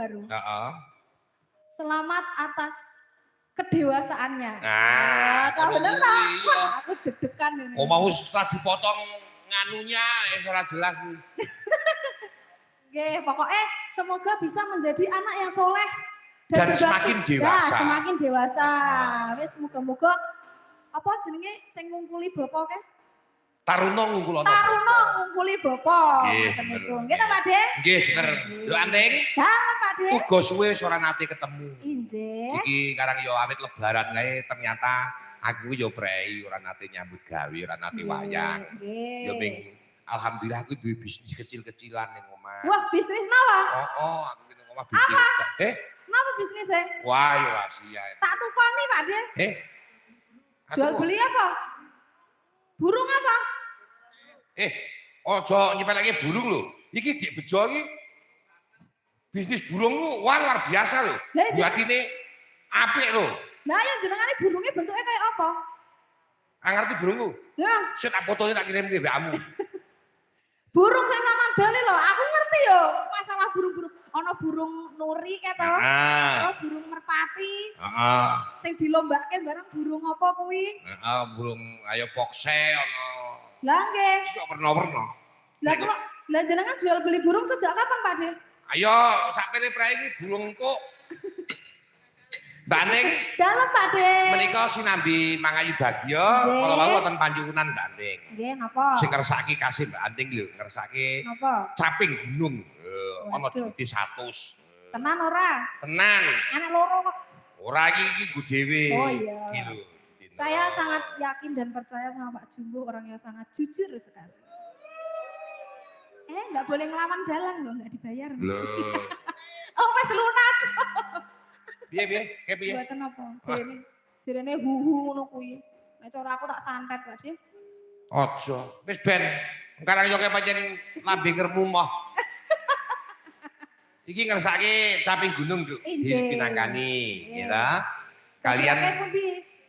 baru. Heeh. Selamat atas kedewasaannya. Nah, tahu bener iya. Wah, aku deg-degan ini. Oh mau setelah dipotong nganunya, ora jelas nih. Oke, pokoknya semoga bisa menjadi anak yang soleh Dan semakin dewasa. Ya, semakin dewasa. Wis semoga-moga apa jenenge sing ngungkuli bapak ke? Taruna ngungkul ana. Taruna ngungkuli bapak. Nggih, Ngoten bener. niku. Nggih ta, Pak De? Nggih, bener. Yo Anting. Dalem, Pak De. Uga suwe ora nate ketemu. Injih. Iki karang yo awit lebaran kae ternyata aku yo prei ora nate nyambut gawe, ora nate wayang. Nggih. Yo ming alhamdulillah aku duwe bisnis kecil-kecilan ning omah. Wah, bisnis napa? Oh, aku ning omah bisnis. Napa bisnisnya? Wah, yo rahasia. Tak tukoni, Pak De. Jual beli apa? Burung apa? Ojo nyepelake burung lho. Iki dik bejo iki bisnis burung lu wah luar biasa lho. Buatine apik lho. Lah yang jenengane burungnya bentuknya kayak apa? Ngerti burungku? Ya. Sik tak fotone tak kirim ke WA-mu. Burung sing sama dale lho, aku ngerti yo masalah burung-burung. Ana burung nuri kae to. Ana burung merpati. Heeh. Sing dilombake bareng burung apa kuwi? Heeh, burung ayo pokse ana. Lah nggih. Kok warna-warna. Lah kok lah jenengan jual beli burung sejak kapan, Pak De? Ayo sakmene prae iki burung kok. Mbak Ning. Dalem, Pak De. Menika sinambi mangayu bagya, kala wau wonten panjungunan Mbak Ning. Nggih, napa? Sing ngersake kasih Mbak Anting lho, ngersake napa? caping gunung. Ana duite 100. Tenan ora? Tenan. Anak loro kok. Ora iki nggo dhewe. Oh iya. Iki lho. Saya sangat yakin dan percaya sama Pak Jumbo, orang yang sangat jujur sekali. Nggak boleh ngelawan dalang loh, nggak dibayar. Loh. Oh, wes lunas. Piye? Buatan apa? Jirene huhu ngono kuwi. Nek cara aku tak santet Pak De. Aja, wis ben. Karang yo pancen lambe ngermumoh. Iki ngersake caping gunung, Nduk. Di Pinangkani, ya ta? Kalian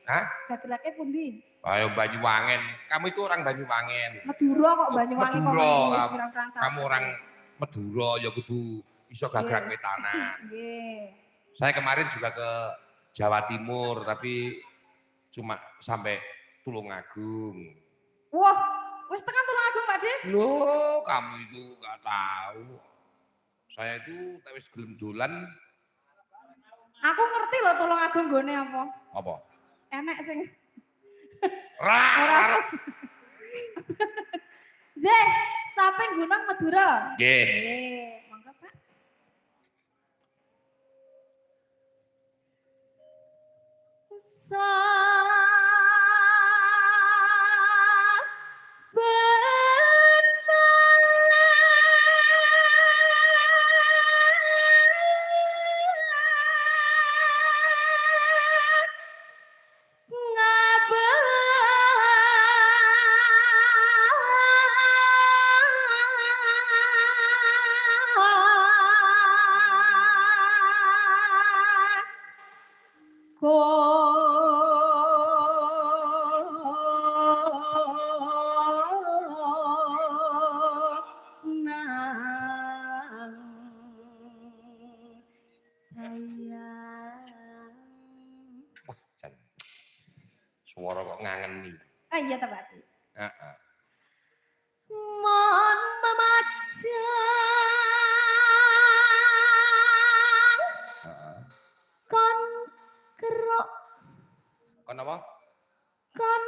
Hah? Gagerake pundi? Ayo Banyuwangen. Kamu itu orang Banyuwangen. Madura kok Banyuwangen kok Madura. Kamu orang Madura ya kudu iso gagrak wetanan. Nggih. Saya kemarin juga ke Jawa Timur tapi cuma sampai Tulungagung. Wah, wis tekan Tulungagung, Pak De? Loh, kamu itu enggak tahu. Saya itu wis gelem dolan. Aku ngerti loh Tulungagung gone apa. Apa? Enek sing Ora. Jeh, caping Gunung Madura. Nggih. Monggo, Pak. Suara kok ngangeni. Iya ta, Pak De. Heeh. Mon memajang. Heeh. Kon kerok. Kon apa? Kon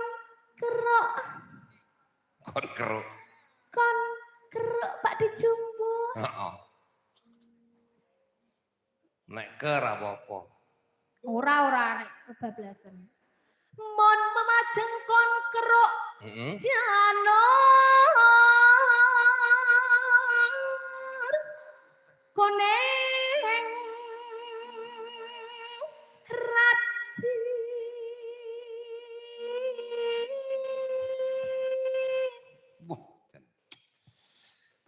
kerok. Kon keruk. Kon kerok Pak De Jumbo. Heeh. Nek ker apa-apa. Ora nek kebablasan. Mon memajeng kon keruk janor koneng rati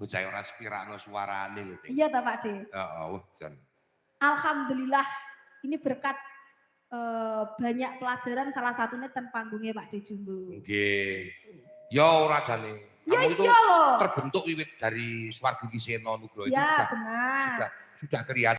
bocah ora spirakno suarane lho. Iya ta Pak De? Heeh, Jan. Alhamdulillah ini berkat banyak pelajaran salah satunya ten panggungnya Pak De Jumbo. Nggih. Ya ora jane. Ya iya loh. Terbentuk wiwit dari Swargi Kisena Nugroho itu ya, benar. Sudah kelihatan.